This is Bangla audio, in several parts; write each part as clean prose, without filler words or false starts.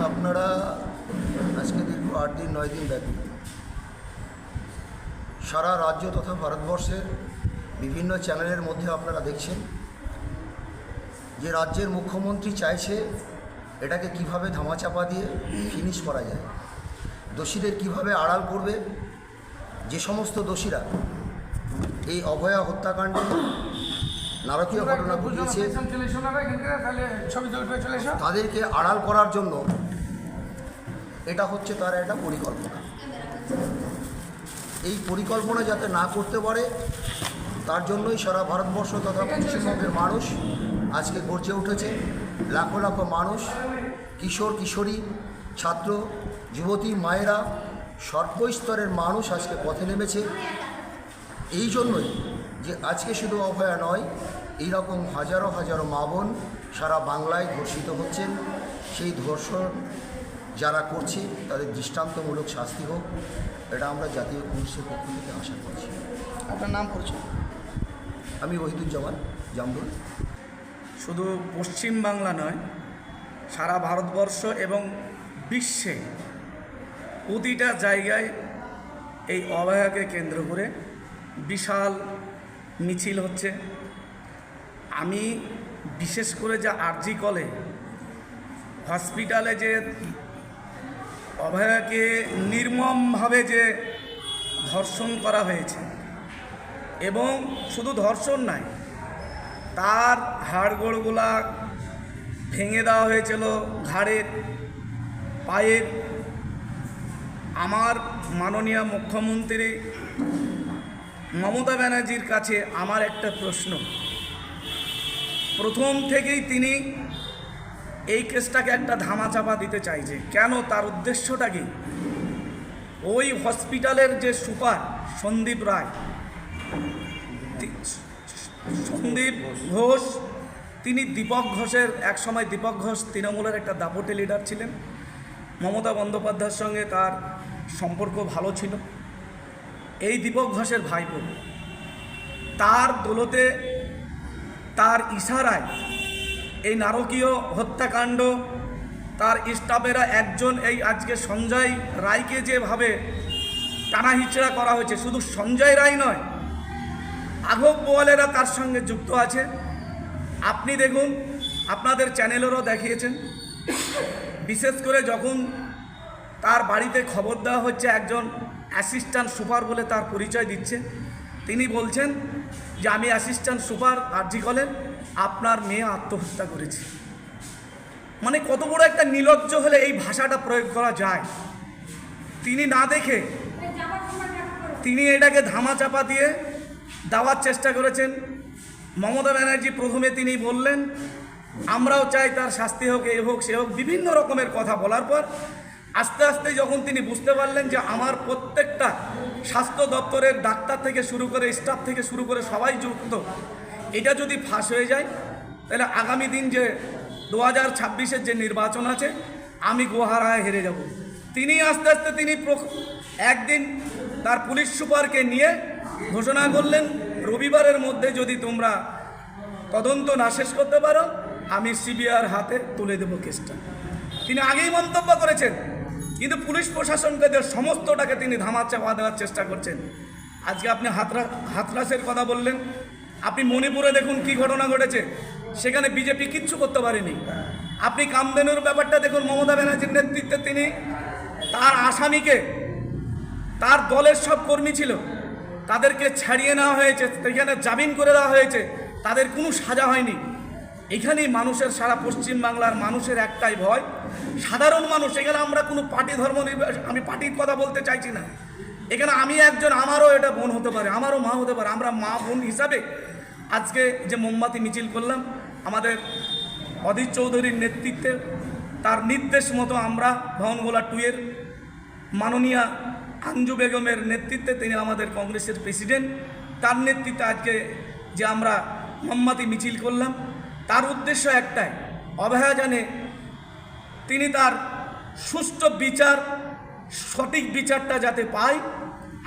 আপনারা আজকে দীর্ঘ 8 দিন 9 দিন ব্যাপী সারা রাজ্য তথা ভারতবর্ষের বিভিন্ন চ্যানেলের মধ্যে আপনারা দেখছেন যে রাজ্যের মুখ্যমন্ত্রী চাইছে এটাকে কিভাবে ধামাচাপা দিয়ে ফিনিশ করা যায়, দোষীদের কিভাবে আড়াল করবে। যে সমস্ত দোষীরা এই অভয়া হত্যাকাণ্ডে নারকীয় ঘটনা ঘটিয়েছে তাদেরকে আড়াল করার জন্য এটা হচ্ছে তার একটা পরিকল্পনা। এই পরিকল্পনা যাতে না করতে পারে তার জন্যই সারা ভারতবর্ষ তথা পশ্চিমবঙ্গের মানুষ আজকে গর্জে উঠেছে। লাখো লাখো মানুষ, কিশোর কিশোরী, ছাত্র যুবতী, মায়েরা, সর্বস্তরের মানুষ আজকে পথে নেমেছে। এই জন্যই যে আজকে শুধু অভয়া নয়, এইরকম হাজারো হাজারো মা বোন সারা বাংলায় ধর্ষিত হচ্ছেন। সেই ধর্ষণ যারা করছে তাদের দৃষ্টান্তমূলক শাস্তি হোক, এটা আমরা জাতীয় পুলিশের পক্ষ থেকে আশা করছি। আপনার নাম করছে? আমি ওহিদুজ্জামান জামরুল। শুধু পশ্চিম বাংলা নয়, সারা ভারতবর্ষ এবং বিশ্বে প্রতিটা জায়গায় এই অভয়াকে কেন্দ্র করে বিশাল মিছিল হচ্ছে। আমি বিশেষ করে যে আরজি কলে হসপিটালে যে অভয়াকে নির্মমভাবে যে ধর্ষণ করা হয়েছে, এবং শুধু ধর্ষণ নয়, তার হাড়গোড়গুলা ভেঙে দেওয়া হয়েছিল, ঘাড়ের, পায়ের। আমার মাননীয় মুখ্যমন্ত্রী মমতা ব্যানার্জির কাছে আমার একটা প্রশ্ন। প্রথম থেকেই তিনি এই কেসটাকে একটা ধামাচাপা দিতে চাইছে কেন? তার উদ্দেশ্যটা কি? ওই হসপিটালের যে সুপার সন্দীপ ঘোষ, তিনি দীপক ঘোষের, একসময় দীপক ঘোষ তৃণমূলের একটা দাপটে লিডার ছিলেন। মমতা বন্দ্যোপাধ্যায়ের সঙ্গে তার সম্পর্ক ভালো ছিল। এই দীপক ঘোষের ভাইপো, তার দৌলতে, তার ইশারায় এই নারকীয় হত্যাকাণ্ড, তার স্টাফেরা একজন, এই আজকে সঞ্জয় রায়কে যেভাবে টানাহিচড়া করা হয়েছে, শুধু সঞ্জয় রায় নয়, আঘব বোয়ালেরা তার সঙ্গে যুক্ত আছে। আপনি দেখুন, আপনাদের চ্যানেলেরও দেখিয়েছেন। বিশেষ করে যখন তার বাড়িতে খবর দেওয়া হচ্ছে, একজন অ্যাসিস্ট্যান্ট সুপার বলে তার পরিচয় দিচ্ছে, তিনি বলছেন যে আমি অ্যাসিস্ট্যান্ট সুপার আরজি কলের, আপনার মেয়ে আত্মহত্যা করেছে। মানে কত বড় একটা নির্লজ্জ হলে এই ভাষাটা প্রয়োগ করা যায়। তিনি না দেখে তিনি এটাকে ধামাচাপা দিয়ে দেওয়ার চেষ্টা করেছেন। মমতা ব্যানার্জি প্রথমে তিনি বললেন আমরাও চাই তার শাস্তি হোক, এ হোক, সে হোক, বিভিন্ন রকমের কথা বলার পর আস্তে আস্তে যখন তিনি বুঝতে পারলেন যে আমার প্রত্যেকটা স্বাস্থ্য দপ্তরের ডাক্তার থেকে শুরু করে, স্টাফ থেকে শুরু করে সবাই যুক্ত, এটা যদি ফাঁস হয়ে যায় তাহলে আগামী দিন যে 2026-এর যে নির্বাচন আছে, আমি গোহারায় হেরে যাব। তিনি আস্তে আস্তে তিনি একদিন তার পুলিশ সুপারকে নিয়ে ঘোষণা করলেন, রবিবারের মধ্যে যদি তোমরা তদন্ত না শেষ করতে পারো, আমি সিবিআইর হাতে তুলে দেবো কেসটা। তিনি আগেই মন্তব্য করেছেন, কিন্তু পুলিশ প্রশাসনকে সমস্তটাকে তিনি ধামাচাপা দেওয়ার চেষ্টা করছেন। আজকে আপনি হাতরাসের কথা বললেন, আপনি মণিপুরে দেখুন কি ঘটনা ঘটেছে, সেখানে বিজেপি কিচ্ছু করতে পারেনি। আপনি কামধেনুর ব্যাপারটা দেখুন, মমতা ব্যানার্জির নেতৃত্বে তিনি তার আসামিকে, তার দলের সব কর্মী ছিল, তাদেরকে ছাড়িয়ে নেওয়া হয়েছে, সেখানে জামিন করে দেওয়া হয়েছে, তাদের কোনো সাজা হয়নি। এখানেই মানুষের, সারা পশ্চিমবাংলার মানুষের একটাই ভয়, সাধারণ মানুষ। এখানে আমরা কোনো পার্টি ধর্ম আমি পার্টির কথা বলতে চাইছি না। এখানে আমি একজন, আমারও এটা বোন হতে পারে, আমারও মা হতে পারে। আমরা মা বোন হিসাবে আজকে যে মোমবাতি মিছিল করলাম, আমাদের অধীর চৌধুরীর নেতৃত্বে, তার নির্দেশ মতো আমরা ভবনগোলা 2-এর মাননীয়া আঞ্জু বেগমের নেতৃত্বে, তিনি আমাদের কংগ্রেসের প্রেসিডেন্ট, তার নেতৃত্বে আজকে যে আমরা মোমবাতি মিছিল করলাম, তার উদ্দেশ্য একটাই, অভয়া জানে তিনি তার সুষ্ঠু বিচার, সঠিক বিচারটা যাতে পায়,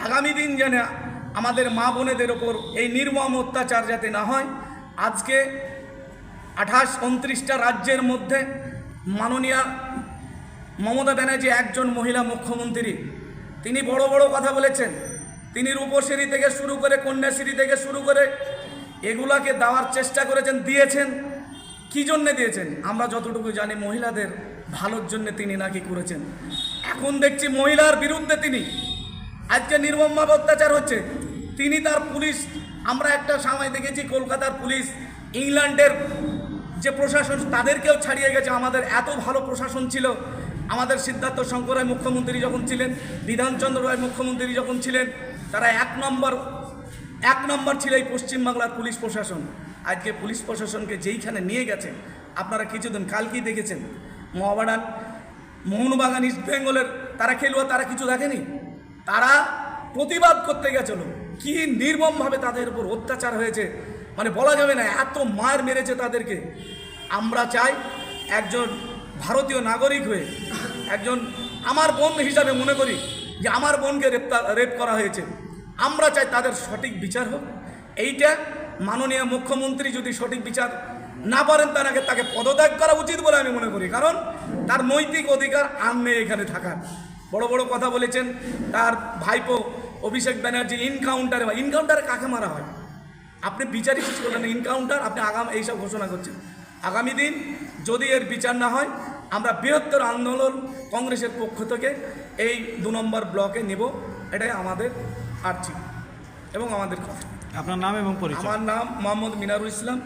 আগামী দিন যেন আমাদের মা বোনেদের ওপর এই নির্মম অত্যাচার যাতে না হয়। আজকে 28-29টা রাজ্যের মধ্যে মাননীয় মমতা ব্যানার্জি একজন মহিলা মুখ্যমন্ত্রী, তিনি বড় বড় কথা বলেছেন। তিনি রূপশ্রী থেকে শুরু করে কন্যাশ্রী থেকে শুরু করে এগুলাকে দেওয়ার চেষ্টা করেছেন, দিয়েছেন। কী জন্যে দিয়েছেন? আমরা যতটুকু জানি মহিলাদের ভালোর জন্য তিনি নাকি করেছেন। এখন দেখছি মহিলার বিরুদ্ধে তিনি আজকে নির্মমভাবে অত্যাচার হচ্ছে। তিনি তার পুলিশ, আমরা একটা সময় দেখেছি কলকাতার পুলিশ ইংল্যান্ডের যে প্রশাসন তাদেরকেও ছাড়িয়ে গেছে। আমাদের এত ভালো প্রশাসন ছিল। আমাদের সিদ্ধার্থ শঙ্কর রায় মুখ্যমন্ত্রী যখন ছিলেন, বিধানচন্দ্র রায় মুখ্যমন্ত্রী যখন ছিলেন, তারা এক নম্বর ছিল এই পশ্চিমবাংলার পুলিশ প্রশাসন। আজকে পুলিশ প্রশাসনকে যেইখানে নিয়ে গেছে, আপনারা কিছুদিন কালকেই দেখেছেন মহাবাডান, মোহনবাগান, ইস্ট বেঙ্গলের তারা খেলুয়া, তারা কিছু দেখেনি। তারা প্রতিবাদ করতে গেছিল। কি নির্মমভাবে তাদের উপর অত্যাচার হয়েছে, মানে বলা যাবে না, এত মার মেরেছে তাদেরকে। আমরা চাই একজন ভারতীয় নাগরিক হয়ে, একজন আমার বোন হিসাবে মনে করি যে আমার বোনকে রেপ করা হয়েছে। আমরা চাই তাদের সঠিক বিচার হোক। এইটা মাননীয় মুখ্যমন্ত্রী যদি সঠিক বিচার না পারেন, তাকে পদত্যাগ করা উচিত বলে আমি মনে করি। কারণ তার নৈতিক অধিকার আর নেই এখানে থাকার। বড় বড় কথা বলেছেন। তার ভাইপো অভিষেক ব্যানার্জি ইনকাউন্টারে কাকে মারা হয়? আপনি বিচারই শেষ করলেন, ইনকাউন্টার আপনি এইসব ঘোষণা করছেন। আগামী দিন যদি এর বিচার না হয়, আমরা বৃহত্তর আন্দোলন কংগ্রেসের পক্ষ থেকে এই 2 নম্বর ব্লকে নেব। এটাই আমাদের আর্জি এবং আমাদের কথা। আপনার নাম এবং পরিচয়? আমার নাম মোহাম্মদ মিনারুল ইসলাম।